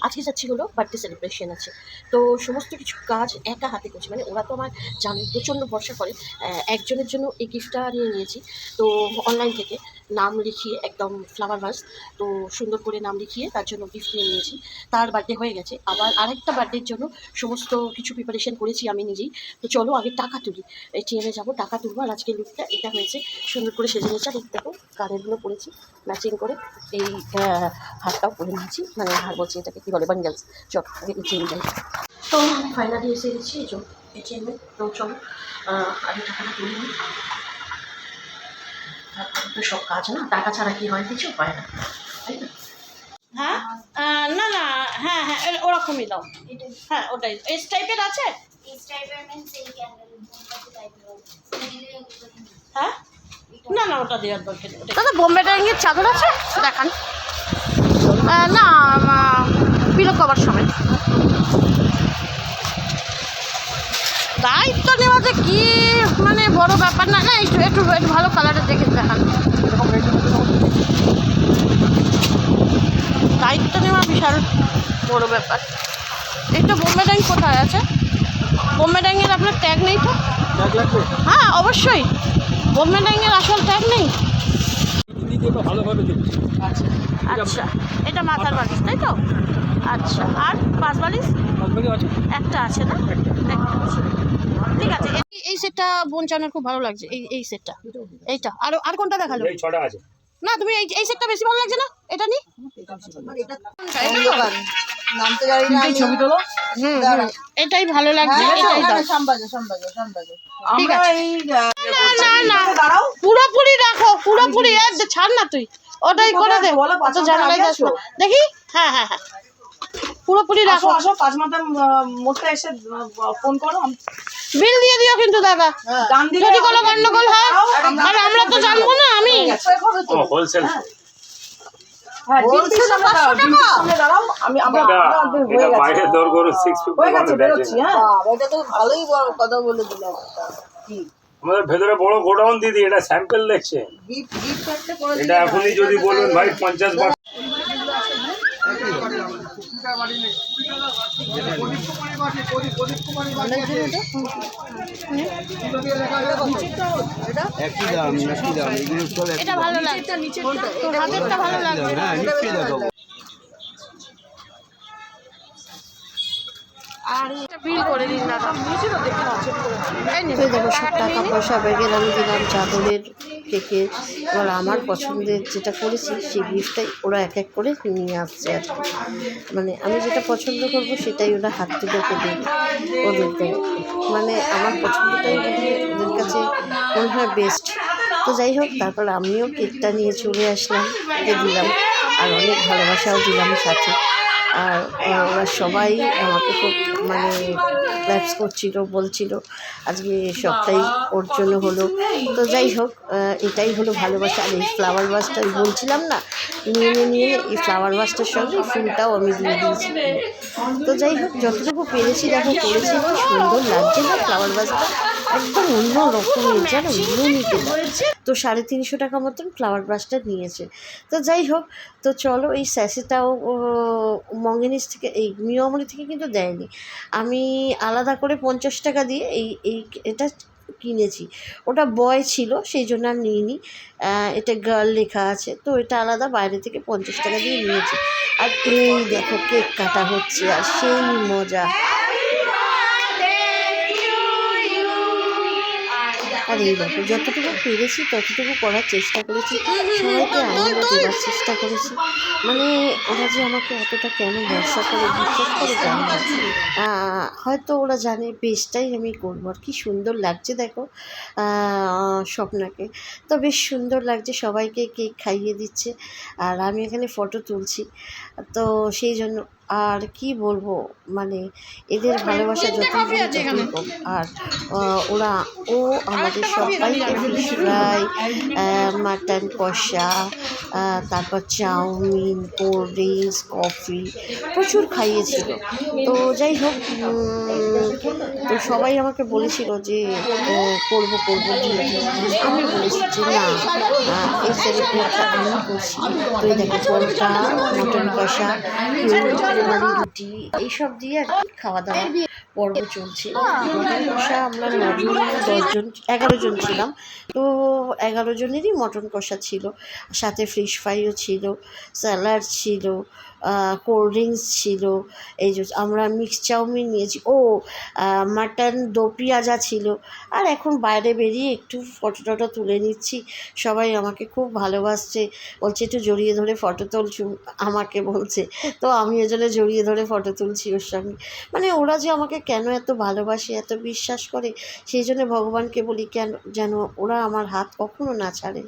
আজকে যাচ্ছি হলো বার্থডে সেলিব্রেশন আছে, তো সমস্ত কিছু কাজ একা হাতে করছি। মানে ওরা তো আমার জানে প্রচণ্ড ভরসা করে। একজনের জন্য এই গিফটটা নিয়ে নিয়েছি, তো অনলাইন থেকে নাম লিখিয়ে একদম ফ্লাওয়ার ভাস, তো সুন্দর করে নাম লিখিয়ে তার জন্য গিফট নিয়ে নিয়েছি। তার বার্থডে হয়ে গেছে, আবার আরেকটা বার্থডের জন্য সমস্ত কিছু প্রিপারেশন করেছি আমি নিজেই। তো চলো আগে টাকা তুলি, এটিএমে যাবো, টাকা তুলবো। আর আজকের লুকটা এটা হয়েছে, সুন্দর করে সেজে নিয়েছি। আর দেখো কানেরগুলো পরেছি ম্যাচিং করে, এই হারটাও পরে নিয়েছি, মানে হার বলছি এটাকে কী বলে, বান্ডেলস। চল আগে এটিএম যাই। তো ফাইনালি এসে গেছি এই জন্য এটিএমে। তো চলো আগে টাকাটা তুলে নিই, তারপরে সব কাজ না, টাকা ছাড়া কি হয়, কিছু হয় না, তাই না? হ্যাঁ না না, হ্যাঁ হ্যাঁ ওরকমই দাও। হ্যাঁ ওটাই, এস টাইপের আছে। হ্যাঁ না না, ওটা দেওয়ার দরকার নেই। দাদা বোম্বে ডাইংয়ের চাদর আছে দেখান। না পিলো কভার সমেত। দায়িত্ব নেওয়াতে কি মানে বড় ব্যাপার না, না একটু একটু একটু ভালো কালারের দেখে দেখান। দায়িত্ব নেওয়া বিশাল বড় ব্যাপার। একটু বোম্বে ডাইং কোথায় আছে? বোম্বে ডাইংয়ের আপনার ট্যাগ নেই তো? হ্যাঁ অবশ্যই, বোম্বে ডাইংয়ের আসল ট্যাগ নেই। আচ্ছা এটা মাথার বালিশ তাই তো? আচ্ছা আর পাঁচ বালিশ একটা আছে না? একটা আছে, ঠিক আছে। এই সেটটা বোনচানোর খুব ভালো লাগছে, এই সেটটা, এইটা। আর কোনটা দেখালো? না তুমি এই সেটটা বেশি ভালো লাগছে না, এটা নি। এটাই ভালো লাগছে, এটাই দাও। ঠিক আছে না পুরোপুরি রাখো, পুরোপুরি ছাড় না তুই, ওটাই করে দে। অত ঝামেলা যাস না, দেখি। হ্যাঁ হ্যাঁ হ্যাঁ পুরোপুরি রাখো। আসো পাঁচমাথার মোড়টা এসে ফোন করো, বিল দিয়ে দিও কিন্তু দাদা, যদি কোনো গন্ডগোল হয়। আর আমরা তো জানবো না। আমি হোলসেল বাইরে দর করো 650 এটা তো ভালোই কথা বলে দিলাম। আমাদের ভেতরে বড় গোডাউন দিদি, এটা স্যাম্পল দেখছে। এটা এখনই যদি বলুন ভাই 50 বার এটা ভালো লাগছে, তোর হাতেরটা ভালো লাগছে। আর এটা বিল করে দিন দাদা। দেখো সব টাকা পয়সা ব্যাগে আমি দিলাম, চাদরের কেকের। এবার আমার পছন্দের যেটা করেছি সেই গিফটটাই ওরা এক এক করে নিয়ে আসছে আর কি। মানে আমি যেটা পছন্দ করবো সেটাই ওরা হাত তুলে দেবে ওদেরকে। মানে আমার পছন্দটাই ওদের কাছে মনে হয় বেস্ট। তো যাই হোক, তারপর আমিও কেকটা নিয়ে চলে আসলাম, ওকে দিলাম, আর অনেক ভালোবাসাও দিলাম সাথে। আর ওরা সবাই আমাকে খুব মানে ক্ল্যাপস করছিল, বলছিল আজকে সবটাই ওর জন্য হলো। তো যাই হোক, এটাই হলো ভালোবাসা। আর এই ফ্লাওয়ার ভাসটা বলছিলাম না, নিয়ে এই ফ্লাওয়ার ভাসটার সঙ্গে ফুলটাও আমি দিয়ে দিয়েছি। তো যাই হোক, যতটুকু পেরেছি দেখো করেছি। সুন্দর লাগছে না ফ্লাওয়ার ভাসটা, একদম অন্য রকমের, যেন ইউনিক। তো 350 টাকা মতন ফ্লাওয়ার ভাসটা নিয়েছে। তো যাই হোক, তো চলো এই স্যাশেটাও মঙ্গেনিস থেকে, এই মিয়ামরি থেকে কিন্তু দেয়নি। আমি আলাদা করে 50 টাকা দিয়ে এটা কিনেছি। ওটা বয় ছিল সেই জন্য আর নিইনি, এটা গার্ল লেখা আছে, তো এটা আলাদা বাইরে থেকে 50 টাকা দিয়ে নিয়েছি। আর এই দেখো কেক কাটা হচ্ছে, আর সেই মজা। আর এই দেখো যতটুকু পেরেছি ততটুকু করার চেষ্টা করেছি, সবাইকে আনন্দ দেওয়ার চেষ্টা করেছি। মানে ওরা যে আমাকে এতটা কেন ভরসা করে বিশ্বাস করে জানে না, হয়তো ওরা জানে বেশটাই আমি করবো। আর কি সুন্দর লাগছে দেখো স্বপ্নাকে, তো বেশ সুন্দর লাগছে। সবাইকে কেক খাইয়ে দিচ্ছে আর আমি এখানে ফটো তুলছি, তো সেই জন্য। আর কি বলবো, মানে এদের ভালোবাসা যতই কম। আর ও আমাদের সবাইকে ফিশ ফ্রাই, মাটন কষা, তারপর চাউমিন, কোল্ড ড্রিঙ্কস, কফি প্রচুর খাইয়েছিল। তো যাই হোক, তো সবাই আমাকে বলেছিল যে করবো আমি বলেছি যে না, এই সেলিব্রেটটা আমি করছি। তো এই দেখো পরোটা, মটন কষা, তেমারি রুটি এইসব দিয়ে আর কি খাওয়া দাওয়া পর্ব চলছে। মটন কষা আমরা 11 জন ছিলাম, তো 11 জনেরই মটন কষা ছিল, সাথে ফিশ ফ্রাইও ছিল, স্যালাড ছিল, কোল্ড ড্রিঙ্কস ছিল, এই যে আমরা মিক্স চাউমিন নিয়েছি, মাটন দো পেঁয়াজা ছিল। আর এখন বাইরে বেরিয়ে একটু ফটো টটো তুলে নিচ্ছি, সবাই আমাকে খুব ভালোবাসছে, বলছে একটু জড়িয়ে ধরে ফটো তুলছু, আমাকে বলছে, তো আমি ওজন্য জড়িয়ে ধরে ফটো তুলছি ওর সঙ্গে। মানে ওরা যে আমাকে কেন এত ভালোবাসে, এত বিশ্বাস করে, সেই জন্য ভগবানকে বলি কেন যেন ওরা আমার হাত কখনো না ছাড়ে।